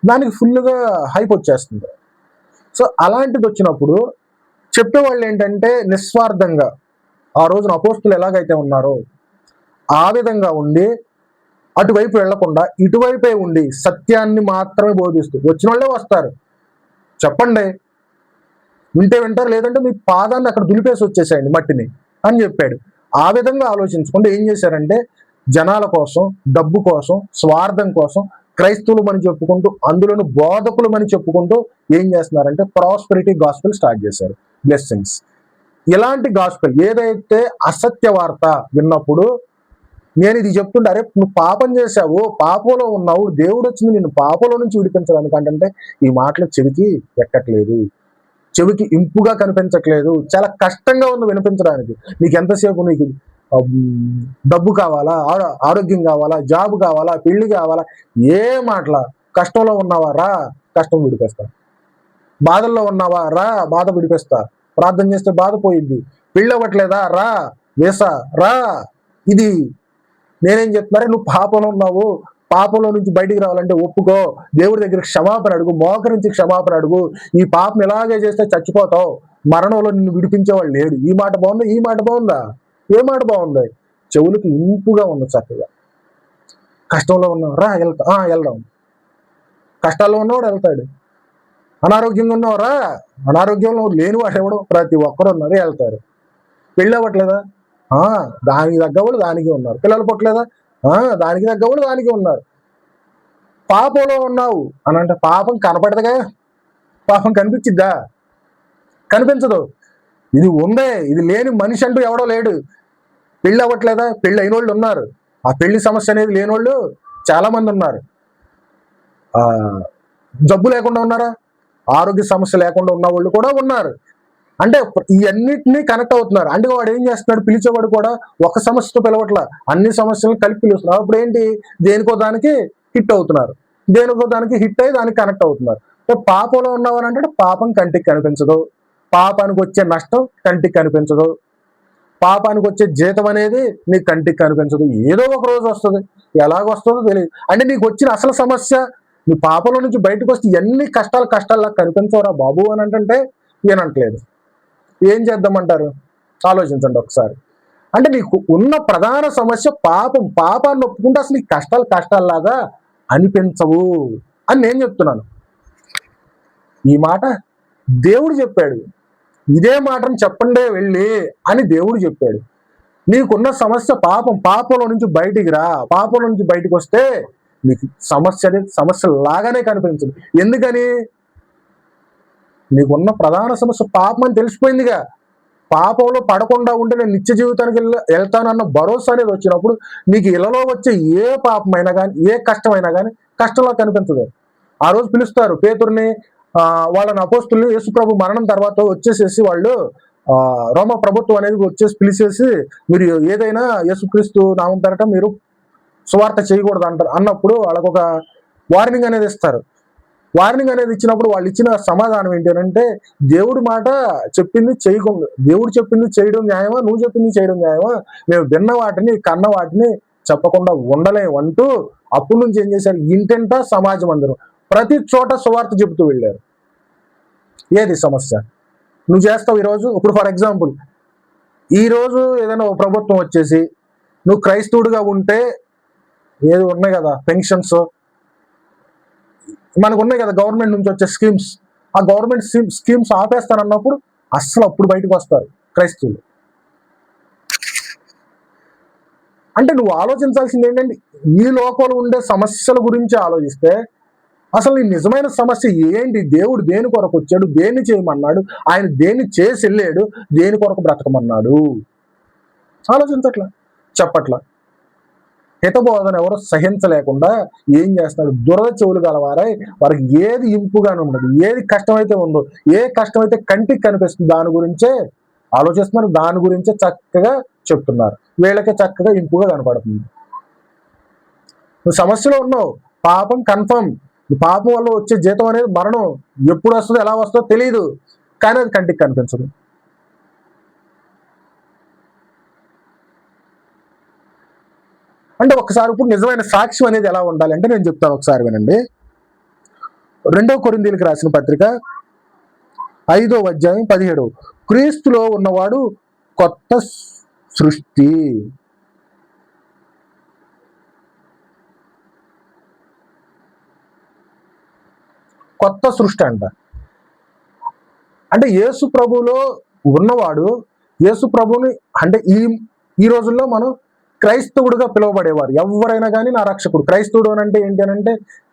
Speaker 1: దానికి ఫుల్గా హైప్ వచ్చేస్తుంది. సో అలాంటిది వచ్చినప్పుడు చెప్పేవాళ్ళు ఏంటంటే నిస్వార్థంగా, ఆ రోజున అపోస్తులు ఎలాగైతే ఉన్నారో ఆ విధంగా ఉండి, అటువైపు వెళ్లకుండా ఇటువైపే ఉండి సత్యాన్ని మాత్రమే బోధిస్తూ, వచ్చిన వాళ్ళే వస్తారు, చెప్పండి, వింటే వింటారు, లేదంటే మీ పాదాన్ని అక్కడ దులిపేసి వచ్చేసేయండి మట్టిని అని చెప్పాడు. ఆ విధంగా ఆలోచించకుండా ఏం చేశారంటే, జనాల కోసం, డబ్బు కోసం, స్వార్థం కోసం క్రైస్తవులు చెప్పుకుంటూ, అందులోని బోధకులు చెప్పుకుంటూ ఏం చేస్తున్నారంటే ప్రాస్పెరిటీ గాస్పెల్ స్టార్ట్ చేశారు. బ్లెస్సింగ్స్. ఇలాంటి గాస్పెల్ ఏదైతే అసత్య వార్త విన్నప్పుడు నేను ఇది చెప్తుంటే, అరే నువ్వు పాపం చేశావు, పాపంలో ఉన్నావు, దేవుడు వచ్చింది నిన్ను పాపంలో నుంచి విడిపించడానికి అంటే ఈ మాటలు చెవికి ఎక్కట్లేదు, చెవికి ఇంపుగా కనిపించట్లేదు, చాలా కష్టంగా ఉంది వినిపించడానికి. నీకు ఎంతసేపు నీకు డబ్బు కావాలా, ఆరోగ్యం కావాలా, జాబ్ కావాలా, పెళ్లి కావాలా, ఏ మాటల కష్టంలో ఉన్నావా రా, కష్టం విడిపేస్తా, బాధల్లో ఉన్నావా రా, బాధ విడిపేస్తా, ప్రార్థన చేస్తే బాధ పోయింది, పెళ్ళి అవ్వట్లేదా రా, వేసా రా. ఇది నేనేం చెప్తున్నారే, నువ్వు పాపంలో ఉన్నావు, పాపంలో నుంచి బయటికి రావాలంటే ఒప్పుకో, దేవుడి దగ్గర క్షమాపణ అడుగు, మోకరించి క్షమాపణ అడుగు, ఈ పాపం ఇలాగే చేస్తే చచ్చిపోతావు, మరణంలో నిన్ను విడిపించేవాళ్ళు లేడు. ఈ మాట బాగుందా, ఈ మాట బాగుందా, ఏ మాట బాగుంది, చెవులకు ఇంపుగా ఉంది చక్కగా. కష్టంలో ఉన్నావు రా వెళ్దాం, కష్టాల్లో ఉన్నవాడు వెళ్తాడు, అనారోగ్యంగా ఉన్నవారా, అనారోగ్యంలో లేని వాడు ఎవడు, ప్రతి ఒక్కరు ఉన్నారు వెళ్తారు. పెళ్ళి అవ్వట్లేదా, దానికి తగ్గవాళ్ళు దానికి ఉన్నారు, పిల్లలు పుట్టలేదా, దానికి తగ్గవాళ్ళు దానికి ఉన్నారు. పాపంలో ఉన్నావు అని అంటే పాపం కనపడదుగా, పాపం కనిపించిద్దా, కనిపించదు. ఇది ఉందే, ఇది లేని మనిషి అంటూ ఎవడో లేడు. పెళ్ళి అవ్వట్లేదా, పెళ్ళి అయిన వాళ్ళు ఉన్నారు, ఆ పెళ్లి సమస్య అనేది లేని వాళ్ళు చాలా మంది ఉన్నారు. జబ్బు లేకుండా ఉన్నారా, ఆరోగ్య సమస్య లేకుండా ఉన్న వాళ్ళు కూడా ఉన్నారు. అంటే ఇవన్నిటినీ కనెక్ట్ అవుతున్నారు. అంటే వాడు ఏం చేస్తున్నాడు, పిలిచేవాడు కూడా ఒక సమస్యతో పిలవట్ల, అన్ని సమస్యలను కలిపి పిలుస్తున్నారు. అప్పుడు ఏంటి, దేనికో దానికి హిట్ అవుతున్నారు, దేనికో దానికి హిట్ అయ్యి దానికి కనెక్ట్ అవుతున్నారు. పాపంలో ఉన్నావని అంటే పాపం కంటికి కనిపించదు, పాపానికి వచ్చే నష్టం కంటికి కనిపించదు, పాపానికి వచ్చే జీతం అనేది నీకు కంటికి కనిపించదు. ఏదో ఒక రోజు వస్తుంది, ఎలాగొస్తుందో తెలియదు. అంటే నీకు వచ్చిన అసలు సమస్య, నీ పాపంలో నుంచి బయటకు వస్తే ఎన్ని కష్టాల్లా కనిపించవరా బాబు అని అంటే వినట్లేదు. ఏం చేద్దామంటారు, ఆలోచించండి ఒకసారి. అంటే నీకు ఉన్న ప్రధాన సమస్య పాపం, పాపాన్ని ఒప్పుకుంటే అసలు ఈ కష్టాల్లాగా అనిపించవు అని నేను చెప్తున్నాను. ఈ మాట దేవుడు చెప్పాడు, ఇదే మాటను చెప్పండే వెళ్ళి అని దేవుడు చెప్పాడు. నీకున్న సమస్య పాపం, పాపంలో నుంచి బయటికి రా, పాపంలో నుంచి బయటికి వస్తే నీకు సమస్య అనేది సమస్య లాగానే కనిపించదు. ఎందుకని, నీకున్న ప్రధాన సమస్య పాపం అని తెలిసిపోయిందిగా. పాపంలో పడకుండా ఉంటే నేను నిత్య జీవితానికి వెళ్తానన్న భరోసా అనేది వచ్చినప్పుడు నీకు ఇళ్ళలో వచ్చే ఏ పాపమైనా కానీ, ఏ కష్టమైనా కానీ కష్టంలో కనిపించదు. ఆ రోజు పిలుస్తారు పేతురుని, వాళ్ళని అపోస్తుల్ని, యేసుప్రభు మరణం తర్వాత వచ్చేసేసి వాళ్ళు రోమ ప్రభుత్వం అనేది వచ్చేసి పిలిచేసి, మీరు ఏదైనా యేసుక్రీస్తు నామం పేరట మీరు సువార్త చేయకూడదు అంటారు. అన్నప్పుడు వాళ్ళకు ఒక వార్నింగ్ అనేది ఇస్తారు. వార్నింగ్ అనేది ఇచ్చినప్పుడు వాళ్ళు ఇచ్చిన సమాధానం ఏంటంటే, దేవుడి మాట చెప్పింది చేయకుండా, దేవుడు చెప్పింది చేయడం న్యాయమా, నువ్వు చెప్పింది చేయడం న్యాయమా, మేము విన్న వాటిని కన్న వాటిని చెప్పకుండా ఉండలేము అంటూ అప్పటి నుంచి ఏం చేశారు, ఇంటింటా సమాజం అందరూ ప్రతి చోట సువార్త చెబుతూ వెళ్ళారు. ఏది సమస్య నువ్వు చేస్తావు ఈరోజు. ఇప్పుడు ఫర్ ఎగ్జాంపుల్, ఈరోజు ఏదైనా ఒక ప్రభుత్వం వచ్చేసి నువ్వు క్రైస్తవుడిగా ఉంటే ఏది ఉన్నాయి కదా పెన్షన్స్, మనకు ఉన్నాయి కదా గవర్నమెంట్ నుంచి వచ్చే స్కీమ్స్, ఆ గవర్నమెంట్ స్కీమ్స్ ఆపేస్తానన్నప్పుడు అస్సలు అప్పుడు బయటకు వస్తారు క్రైస్తవులు. అంటే నువ్వు ఆలోచించాల్సింది ఏంటంటే, ఈ లోకంలో ఉండే సమస్యల గురించి ఆలోచిస్తే అసలు నీ నిజమైన సమస్య ఏంటి, దేవుడు దేని కొరకు వచ్చాడు, దేన్ని చేయమన్నాడు, ఆయన దేన్ని చేసి వెళ్ళాడు, దేని కొరకు బ్రతకమన్నాడు ఆలోచించట్లా, చెప్పట్లా. హితబోధన ఎవరో సహించలేకుండా ఏం చేస్తాడు, దురద చెవులు గలవారై వారికి ఏది ఇంపుగానే ఉండదు, ఏది కష్టమైతే ఉందో, ఏ కష్టమైతే కంటికి కనిపిస్తుంది దాని గురించే ఆలోచిస్తున్నారు, దాని గురించే చక్కగా చెప్తున్నారు, వీళ్ళకే చక్కగా ఇంపుగా కనపడుతుంది. నువ్వు సమస్యలో ఉన్నావు, పాపం కన్ఫర్మ్, పాపం వల్ల వచ్చే జీతం అనేది మరణం, ఎప్పుడు వస్తుందో ఎలా వస్తుందో తెలియదు, కానీ అది కంటికి కనిపించదు. అంటే ఒకసారి ఇప్పుడు నిజమైన సాక్ష్యం అనేది ఎలా ఉండాలి అంటే నేను చెప్తాను, ఒకసారి వినండి. 2 కొరింథీయులకు రాసిన పత్రిక 5వ అధ్యాయం 17. క్రీస్తులో ఉన్నవాడు కొత్త సృష్టి, కొత్త సృష్టి అంట. అంటే యేసు ప్రభువులో ఉన్నవాడు, యేసు ప్రభువుని అంటే ఈ రోజుల్లో మనం క్రైస్తవుడుగా పిలువబడేవారు ఎవరైనా కానీ నా రక్షకుడు. క్రైస్తవుడు అని అంటే ఏంటి అని అంటే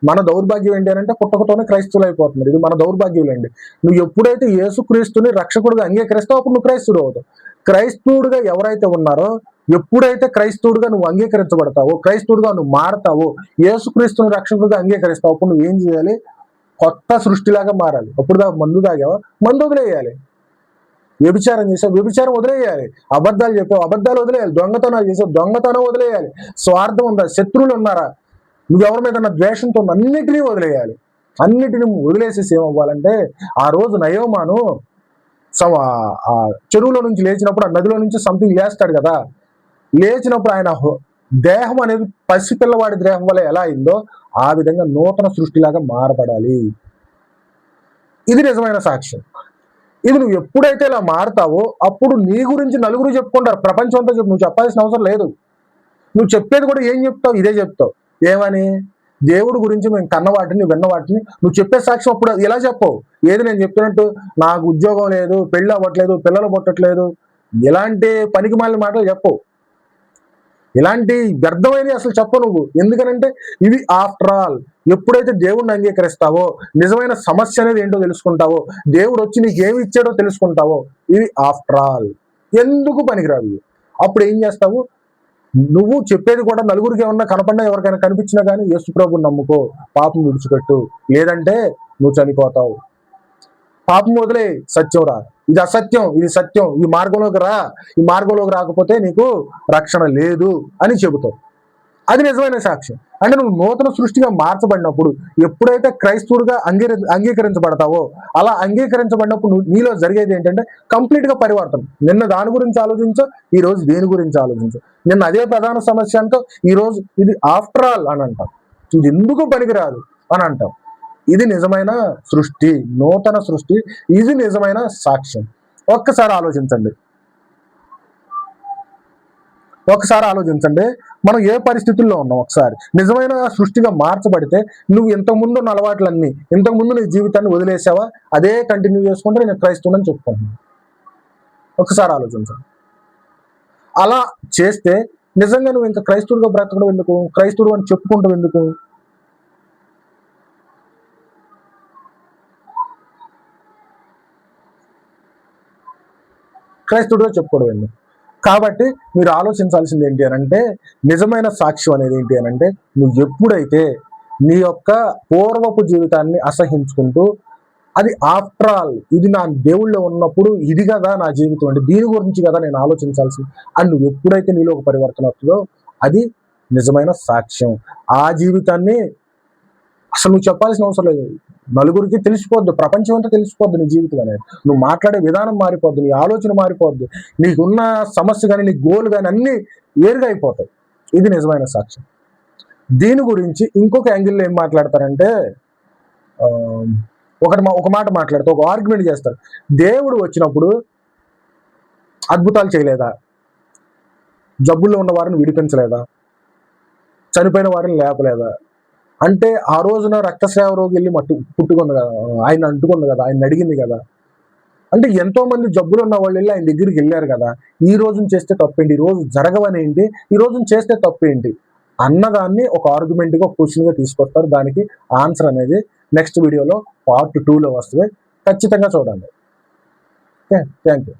Speaker 1: మన దౌర్భాగ్యం ఏంటి అని అంటే పుట్టకతోనే క్రైస్తవులు అయిపోతున్నారు. ఇది మన దౌర్భాగ్యులండి. నువ్వు ఎప్పుడైతే యేసుక్రీస్తుని రక్షకుడుగా అంగీకరిస్తావు అప్పుడు నువ్వు క్రైస్తవుడు అవుతావు. క్రైస్తవుడుగా ఎవరైతే ఉన్నారో, ఎప్పుడైతే క్రైస్తవుడుగా నువ్వు అంగీకరించబడతావో, క్రైస్తవుడుగా నువ్వు మారతావో, యేసుక్రీస్తుని రక్షకుడుగా అంగీకరిస్తావు, అప్పుడు నువ్వు ఏం చేయాలి? కొత్త సృష్టిలాగా మారాలి. అప్పుడు మందు తాగావా, మందు వదిలేయాలి. వ్యభిచారం చేసావు, వ్యభిచారం వదిలేయాలి. అబద్ధాలు చెప్పావు, అబద్ధాలు వదిలేయాలి. దొంగతనాలు చేసావు, దొంగతనం వదిలేయాలి. స్వార్థం ఉందా, శత్రువులు ఉన్నారా, నువ్వెవరి మీద ద్వేషంతో అన్నిటినీ వదిలేయాలి. అన్నిటిని వదిలేసేసి ఏమవ్వాలంటే, ఆ రోజు నయోమాను ఆ చెరువులో నుంచి లేచినప్పుడు, ఆ నదిలో నుంచి సంథింగ్ లేస్తాడు కదా, లేచినప్పుడు ఆయన దేహం అనేది పసిపిల్లవాడి దేహం వల్ల ఎలా అయిందో ఆ విధంగా నూతన సృష్టిలాగా మారబడాలి. ఇది నిజమైన సాక్ష్యం. ఇది నువ్వు ఎప్పుడైతే ఇలా మారతావో అప్పుడు నీ గురించి నలుగురు చెప్పుకుంటారు. ప్రపంచం అంతా నువ్వు చెప్పాల్సిన అవసరం లేదు. నువ్వు చెప్పేది కూడా ఏం చెప్తావు? ఇదే చెప్తావు. ఏమని? దేవుడు గురించి మేము కన్న వాటిని, విన్న వాటిని నువ్వు చెప్పే సాక్ష్యం అప్పుడు ఎలా చెప్పవు? ఏది నేను చెప్తున్నట్టు నాకు ఉద్యోగం లేదు, పెళ్ళి అవ్వట్లేదు, పిల్లలు పుట్టట్లేదు, ఇలాంటి పనికి మాలిన మాటలు చెప్పవు. ఇలాంటి వ్యర్థమైనవి అసలు చెప్పవు నువ్వు. ఎందుకనంటే ఇవి ఆఫ్టర్ ఆల్ ఎప్పుడైతే దేవుడిని అంగీకరిస్తావో, నిజమైన సమస్య అనేది ఏంటో తెలుసుకుంటావో, దేవుడు వచ్చి నీకు ఏమి ఇచ్చాడో తెలుసుకుంటావో, ఇవి ఆఫ్టర్ ఆల్ ఎందుకు పనికిరావు. అప్పుడు ఏం చేస్తావు? నువ్వు చెప్పేది కూడా నలుగురికి ఏమన్నా కనపడినా, ఎవరికైనా కనిపించినా కానీ యేసు ప్రభువుని నమ్ముకో, పాపం విడిచిపెట్టు, లేదంటే నువ్వు చనిపోతావు. పాపం వదిలే, సత్యం రా. ఇది అసత్యం, ఇది సత్యం, ఈ మార్గంలోకి రా, ఈ మార్గంలోకి రాకపోతే నీకు రక్షణ లేదు అని చెబుతావు. అది నిజమైన సాక్ష్యం. అంటే నువ్వు నూతన సృష్టిగా మార్చబడినప్పుడు, ఎప్పుడైతే క్రైస్తవుడిగా అంగీకరించబడతావో, అలా అంగీకరించబడినప్పుడు నీలో జరిగేది ఏంటంటే కంప్లీట్ గా పరివర్తన. నిన్న దాని గురించి ఆలోచించు, ఈ రోజు దేని గురించి ఆలోచించు. నిన్న అదే ప్రధాన సమస్య అంటూ ఈ రోజు ఇది ఆఫ్టర్ ఆల్ అని అంటాం, ఇది ఎందుకు పనికిరాదు అని అంటాం. ఇది నిజమైన సృష్టి, నూతన సృష్టి. ఇది నిజమైన సాక్ష్యం. ఒక్కసారి ఆలోచించండి, మనం ఏ పరిస్థితుల్లో ఉన్నాం. ఒకసారి నిజమైన సృష్టిగా మార్చబడితే నువ్వు ఇంతకుముందు ఉన్న అలవాట్లన్నీ, ఇంతకుముందు నీ జీవితాన్ని వదిలేసావా? అదే కంటిన్యూ చేసుకుంటే నేను క్రైస్తవుని చెప్పుకుంటున్నాను. ఒకసారి ఆలోచించండి. అలా చేస్తే నిజంగా నువ్వు ఇంకా క్రైస్తవుడిగా బ్రతకడం ఎందుకు? క్రైస్తవుడు అని చెప్పుకుంటావు ఎందుకు? క్రైస్తవుడిగా చెప్పుకోవడం ఎందుకు? కాబట్టి మీరు ఆలోచించాల్సింది ఏంటి అని అంటే, నిజమైన సాక్ష్యం అనేది ఏంటి అని అంటే, నువ్వు ఎప్పుడైతే నీ యొక్క పూర్వపు జీవితాన్ని అసహించుకుంటూ, అది ఆఫ్టర్ ఆల్ ఇది నా దేవుళ్ళో ఉన్నప్పుడు ఇది కదా నా జీవితం, అంటే దీని గురించి కదా నేను ఆలోచించాల్సింది అని నువ్వు ఎప్పుడైతే నీలో ఒక పరివర్తన వస్తుందో అది నిజమైన సాక్ష్యం. ఆ జీవితాన్ని అసలు నువ్వు చెప్పాల్సిన అవసరం లేదు, నలుగురికి తెలిసిపోద్దు, ప్రపంచం అంతా తెలిసిపోద్దు నీ జీవితం అనేది. నువ్వు మాట్లాడే విధానం మారిపోద్దు, నీ ఆలోచన మారిపోద్దు, నీకున్న సమస్య కానీ నీ గోల్ కానీ అన్నీ వేరుగా అయిపోతాయి. ఇది నిజమైన సాక్ష్యం. దీని గురించి ఇంకొక యాంగిల్లో ఏం మాట్లాడతారంటే, ఒక మాట మాట్లాడితే ఒక ఆర్గ్యుమెంట్ చేస్తారు. దేవుడు వచ్చినప్పుడు అద్భుతాలు చేయలేదా? జబ్బుల్లో ఉన్న వారిని విడిపించలేదా? చనిపోయిన వారిని లేపలేదా? అంటే ఆ రోజున రక్తస్రావ రోగి వెళ్ళి పుట్టుకుంది కదా, ఆయన అంటుకుంది కదా, ఆయన అడిగింది కదా. అంటే ఎంతో మంది జబ్బులు ఉన్న వాళ్ళు వెళ్ళి ఆయన దగ్గరికి వెళ్ళారు కదా. ఈ రోజున చేస్తే తప్పేంటి, ఈ రోజు జరగవనేంటి, ఈ రోజున చేస్తే తప్పేంటి అన్నదాన్ని ఒక ఆర్గ్యుమెంట్గా, ఒక క్వశ్చన్గా తీసుకొస్తారు. దానికి ఆన్సర్ అనేది నెక్స్ట్ వీడియోలో పార్ట్ 2లో వస్తుంది. ఖచ్చితంగా చూడండి. Okay, thank you.